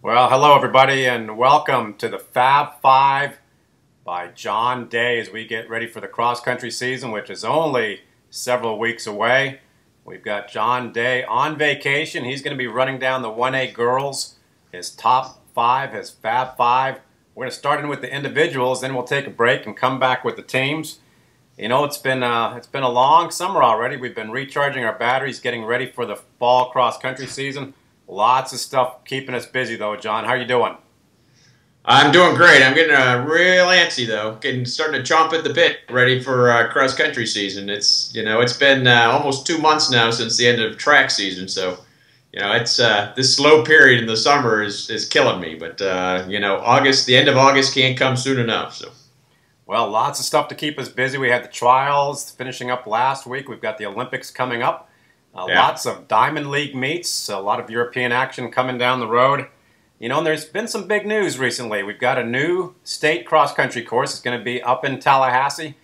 Well, hello everybody, and welcome to the Fab Five by John Day as we get ready for the cross-country season, which is only several weeks away. We've got John Day on vacation. He's going to be running down the 1A girls, his top five, his Fab Five. We're going to start in with the individuals, then we'll take a break and come back with the teams. You know, it's been a long summer already. We've been recharging our batteries, getting ready for the fall cross-country season. Lots of stuff keeping us busy, though. John, how you doing? I'm doing great. I'm getting real antsy though. Starting to chomp at the bit, ready for cross country season. It's been almost 2 months now since the end of track season, so it's this slow period in the summer is killing me. But August, the end of August can't come soon enough. So. Well, lots of stuff to keep us busy. We had the trials finishing up last week. We've got the Olympics coming up. Yeah. Lots of Diamond League meets, a lot of European action coming down the road. You know, and there's been some big news recently. We've got a new state cross-country course. It's going to be up in Tallahassee.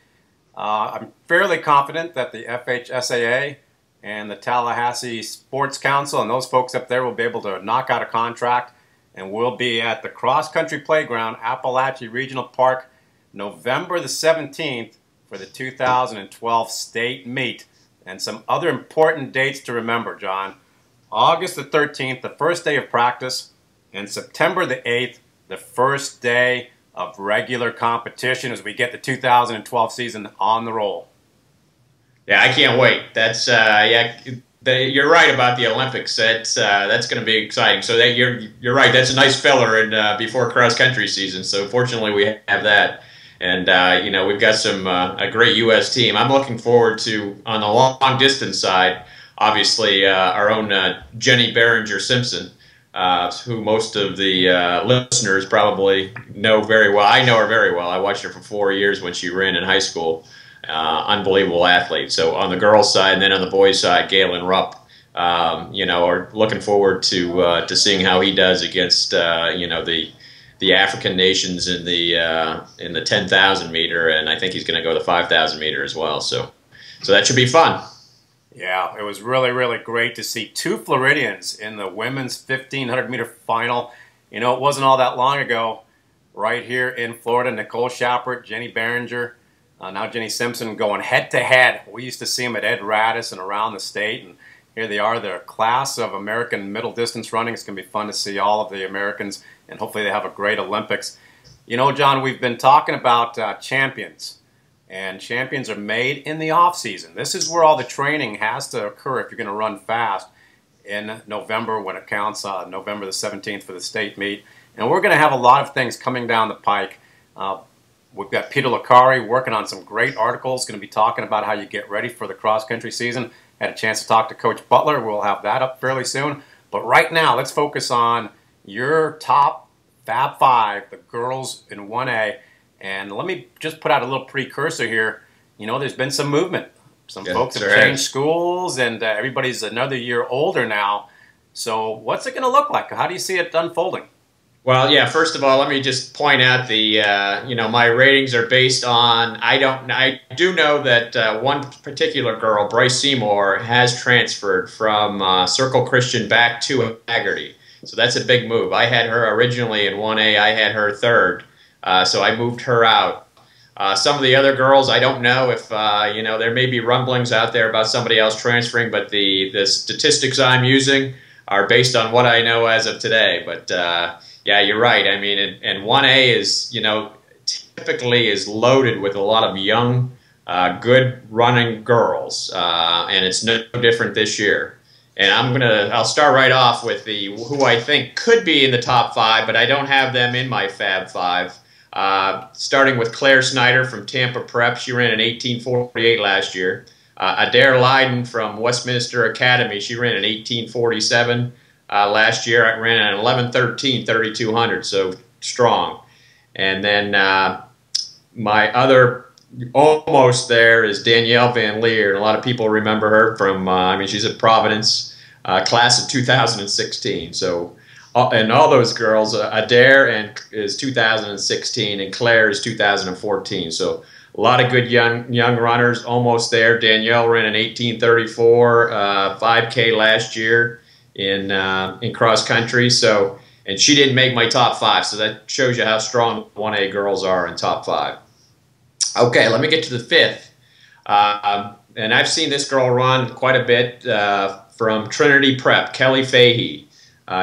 I'm fairly confident that the FHSAA and the Tallahassee Sports Council and those folks up there will be able to knock out a contract, and we'll be at the cross-country playground, Appalachia Regional Park, November the 17th for the 2012 state meet. And some other important dates to remember, John. August the 13th, the first day of practice, and September the 8th, the first day of regular competition as we get the 2012 season on the roll. Yeah, I can't wait. That's you're right about the Olympics. That's going to be exciting. So you're right. That's a nice filler in before cross country season. So fortunately we have that. And, we've got a great U.S. team. I'm looking forward to, on the long distance side, obviously our own Jenny Behringer-Simpson, who most of the listeners probably know very well. I know her very well. I watched her for 4 years when she ran in high school. Unbelievable athlete. So on the girls' side and then on the boys' side, Galen Rupp, are looking forward to seeing how he does against, the African nations in the 10,000 meter, and I think he's going to go the 5,000 meter as well. So that should be fun. Yeah, it was really, really great to see two Floridians in the women's 1,500 meter final. You know, it wasn't all that long ago, right here in Florida, Nicole Shappert, Jenny Behringer, now Jenny Simpson going head to head. We used to see them at Ed Radis and around the state, and here they are, the class of American middle distance running. It's going to be fun to see all of the Americans, and hopefully they have a great Olympics. You know, John, we've been talking about champions, and champions are made in the off-season. This is where all the training has to occur if you're going to run fast in November when it counts, November the 17th for the state meet. And we're going to have a lot of things coming down the pike. We've got Peter Licari working on some great articles, going to be talking about how you get ready for the cross-country season. Had a chance to talk to Coach Butler. We'll have that up fairly soon. But right now, let's focus on your top Fab Five, the girls in 1A. And let me just put out a little precursor here. You know, there's been some movement. Some folks have changed schools, and everybody's another year older now. So what's it going to look like? How do you see it unfolding? Well, yeah. First of all, let me just point out my ratings are based on. I do know that one particular girl, Bryce Seymour, has transferred from Circle Christian back to Haggerty. So that's a big move. I had her originally in 1A. I had her third, so I moved her out. Some of the other girls, I don't know if there may be rumblings out there about somebody else transferring, but the statistics I'm using are based on what I know as of today. But yeah, you're right. I mean, and 1A is, typically is loaded with a lot of young, good running girls, and it's no different this year. And I'll start right off with who I think could be in the top five, but I don't have them in my Fab Five. Starting with Claire Snyder from Tampa Prep. She ran an 18:48 last year. Adair Leiden from Westminster Academy. She ran an 18:47. Last year I ran an 11:13 3,200, so strong. And then my other almost there is Danielle Van Leer, and a lot of people remember her from, she's at Providence, class of 2016. So, and all those girls, Adair is 2016, and Claire is 2014. So a lot of good young runners almost there. Danielle ran an 18:34, 5K last year in cross country. So and she didn't make my top 5, so that shows you how strong 1A girls are in top 5. Okay, let me get to the 5th. And I've seen this girl run quite a bit from Trinity Prep, Kelly Fahey.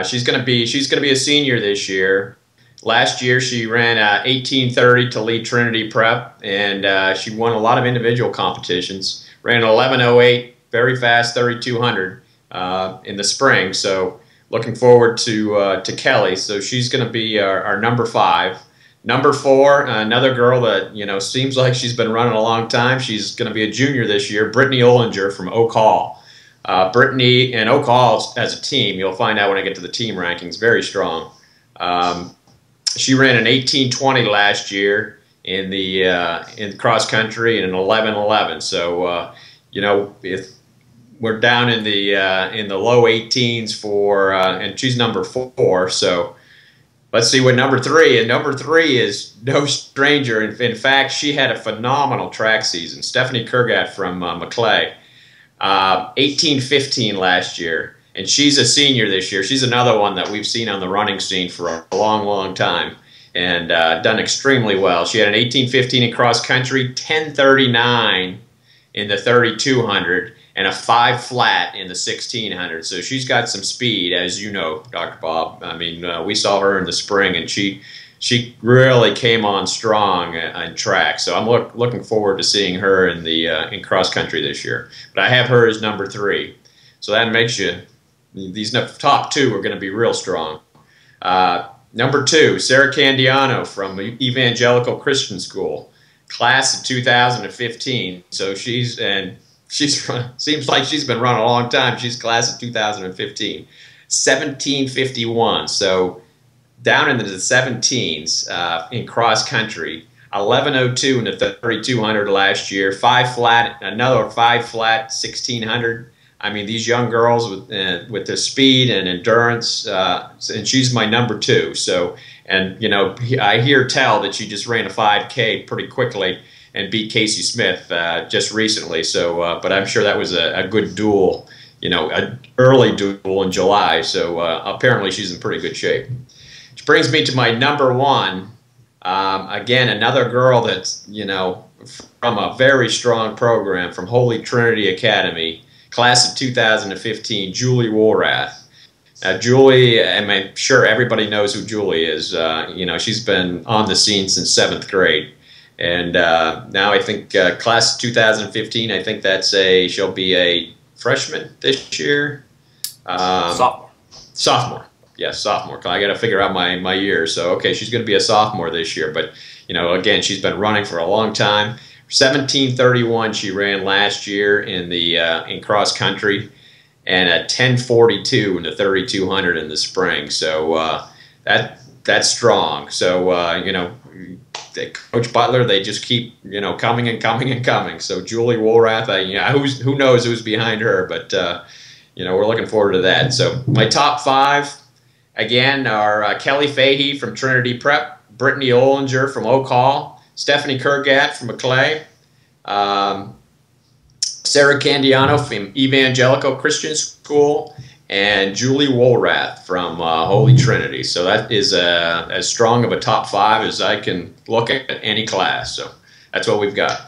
She's going to be a senior this year. Last year she ran 18:30 to lead Trinity Prep, and she won a lot of individual competitions. Ran 11:08, very fast 3200 in the spring. So looking forward to Kelly. So she's going to be our number 5. Number 4, another girl that, you know, seems like she's been running a long time. She's going to be a junior this year, Brittany Ollinger from Oak Hall. Brittany and Oak Hall as a team, you'll find out when I get to the team rankings, very strong. She ran an 18:20 last year in the cross country and an 11:11. So you know, if we're down in the low 18s for and she's number 4. So let's see what number 3. And number 3 is no stranger. In fact, she had a phenomenal track season. Stephanie Kurgat from Maclay, 18:15 last year. And she's a senior this year. She's another one that we've seen on the running scene for a long, long time, and done extremely well. She had an 18:15 in cross country, 10:39 in the 3200, and a 5 flat in the 1600. So she's got some speed, as you know, Dr. Bob. I mean, we saw her in the spring, and she really came on strong in track. So I'm looking forward to seeing her in cross country this year. But I have her as number 3. So that makes you, these top 2 are going to be real strong. Number 2, Sarah Candiano from Evangelical Christian School, class of 2015. So she's seems like she's been running a long time. She's class of 2015, 17:51. So down into the 17s in cross country, 11:02 in the 3200 last year, 5 flat, another 5 flat 1600. I mean, these young girls with their speed and endurance, and she's my number 2. So, and you know, I hear tell that she just ran a 5K pretty quickly and beat Casey Smith just recently. So, but I'm sure that was a good duel, you know, an early duel in July. So apparently she's in pretty good shape. Which brings me to my number 1. Again, another girl that's, you know, from a very strong program from Holy Trinity Academy. Class of 2015, Julie Woolrath. Now, Julie, I'm sure everybody knows who Julie is. You know, she's been on the scene since 7th grade. And now I think class of 2015, I think she'll be a freshman this year. Sophomore. Sophomore. Yes, sophomore. I got to figure out my year. So, okay, she's going to be a sophomore this year. But, you know, again, she's been running for a long time. 17:31 she ran last year in cross country, and a 10:42 in the 3200 in the spring. So that's strong. So you know, Coach Butler, they just keep, you know, coming and coming and coming. So Julie Woolrath, who knows who's behind her, but you know, we're looking forward to that. So my top 5 again are Kelly Fahey from Trinity Prep, Brittany Ollinger from Oak Hall, Stephanie Kurgat from Maclay, Sarah Candiano from Evangelical Christian School, and Julie Woolrath from Holy Trinity. So that is as strong of a top 5 as I can look at any class. So that's what we've got.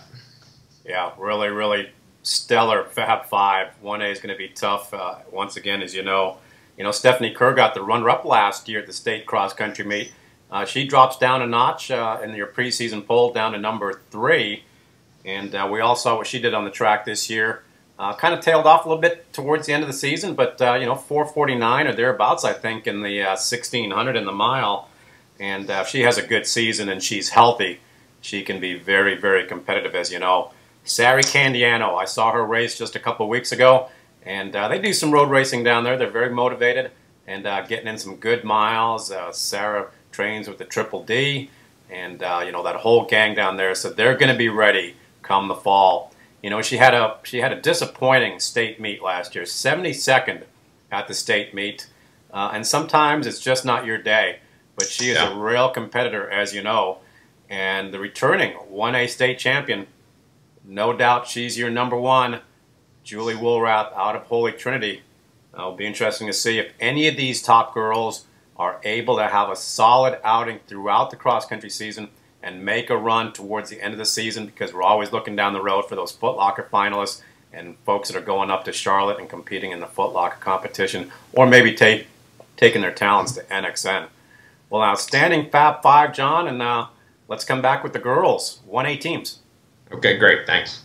Yeah, really, really stellar Fab 5. 1A is going to be tough. Once again, as you know, Stephanie Kerr got the runner-up last year at the state cross-country meet. She drops down a notch in your preseason poll, down to number 3. And we all saw what she did on the track this year. Kind of tailed off a little bit towards the end of the season, but 4:49 or thereabouts, I think, in the 1600 in the mile. And if she has a good season and she's healthy, she can be very, very competitive, as you know. Sarah Candiano, I saw her race just a couple weeks ago, and they do some road racing down there. They're very motivated and getting in some good miles. Sarah trains with the Triple D, and that whole gang down there, so they're going to be ready come the fall. She had a disappointing state meet last year, 72nd at the state meet, and sometimes it's just not your day. But she is a real competitor, as you know, and the returning 1A state champion. No doubt she's your number 1, Julie Woolrath out of Holy Trinity. It'll be interesting to see if any of these top girls are able to have a solid outing throughout the cross-country season and make a run towards the end of the season, because we're always looking down the road for those Foot Locker finalists and folks that are going up to Charlotte and competing in the Foot Locker competition, or maybe taking their talents to NXN. Well, outstanding Fab Five, John, and let's come back with the girls, 1A teams. Okay, great. Thanks.